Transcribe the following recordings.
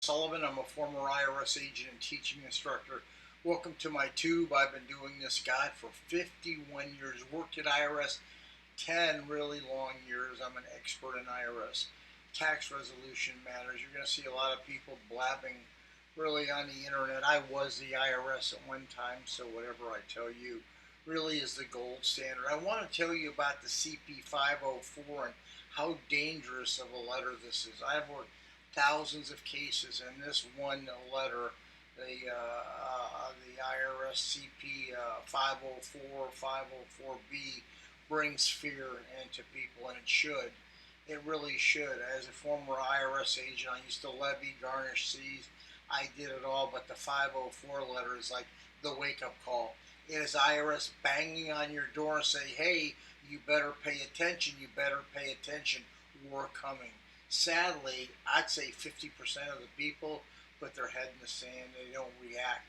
Sullivan. I'm a former IRS agent and teaching instructor. Welcome to my tube. I've been doing this guide for 51 years. Worked at IRS 10 really long years. I'm an expert in IRS tax resolution matters. You're going to see a lot of people blabbing really on the internet. I was the IRS at one time, so whatever I tell you really is the gold standard. I want to tell you about the CP504 and how dangerous of a letter this is. I've worked thousands of cases, and this one letter, the IRS CP504, 504B, brings fear into people, and it should. It really should. As a former IRS agent, I used to levy, garnish, seize. I did it all, but the 504 letter is like the wake-up call. It is IRS banging on your door and say, hey, you better pay attention, you better pay attention, we're coming. Sadly, I'd say 50% of the people put their head in the sand. They don't react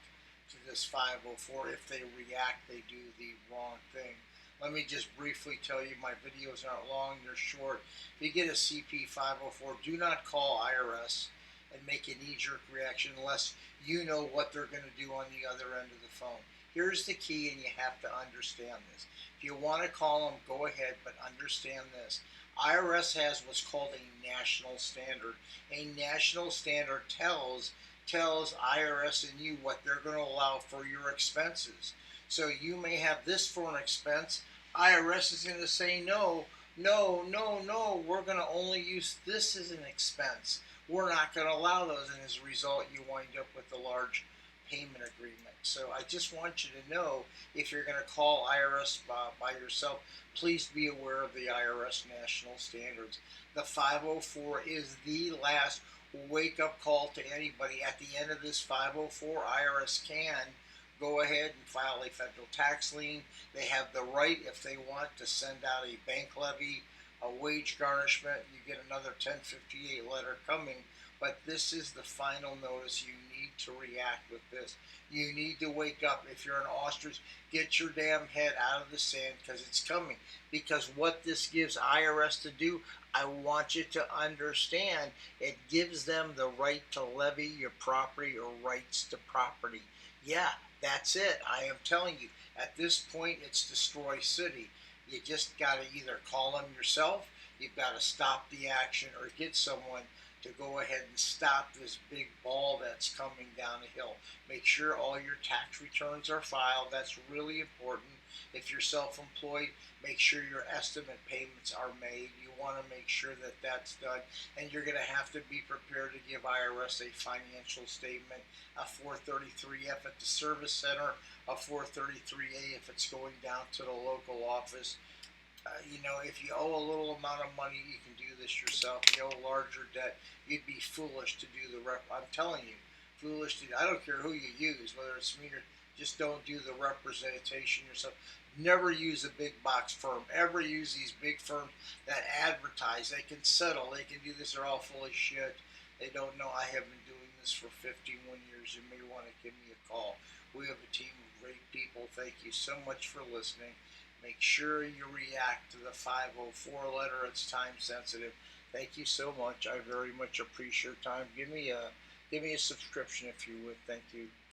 to this 504. If they react, they do the wrong thing. Let me just briefly tell you, my videos aren't long, they're short. If you get a CP504, do not call IRS and make a knee-jerk reaction unless you know what they're going to do on the other end of the phone. Here's the key, and you have to understand this. If you want to call them, go ahead, but understand this. IRS has what's called a national standard. A national standard tells IRS and you what they're going to allow for your expenses. So you may have this for an expense. IRS is going to say, no, we're going to only use this as an expense. We're not going to allow those, and as a result, you wind up with a large payment agreement. So I just want you to know, if you're going to call IRS by yourself, please be aware of the IRS national standards. The 504 is the last wake-up call to anybody. At the end of this 504, IRS can go ahead and file a federal tax lien. They have the right, if they want, to send out a bank levy, a wage garnishment. You get another 1058 letter coming. But this is the final notice. You need to react with this. You need to wake up. If you're an ostrich, get your damn head out of the sand, because it's coming. Because what this gives IRS to do, I want you to understand, it gives them the right to levy your property or rights to property. Yeah, that's it. I am telling you, at this point, it's destroy city. You just got to either call them yourself, you've got to stop the action, or get someone to go ahead and stop this big ball that's coming down the hill. Make sure all your tax returns are filed. That's really important. If you're self-employed, make sure your estimate payments are made. You want to make sure that that's done. And you're going to have to be prepared to give IRS a financial statement, a 433F at the service center, a 433A if it's going down to the local office. If you owe a little amount of money, you can do this yourself. If you owe larger debt, you'd be foolish to do the I'm telling you, foolish to. I don't care who you use, whether it's me or just don't do the representation yourself. Never use a big box firm. Ever use these big firms that advertise. They can settle. They can do this. They're all full of shit. They don't know. I have been doing this for 51 years. You may want to give me a call. We have a team of great people. Thank you so much for listening. Make sure you react to the 504 letter. It's time sensitive. Thank you so much. I very much appreciate your time. Give me a subscription if you would. Thank you.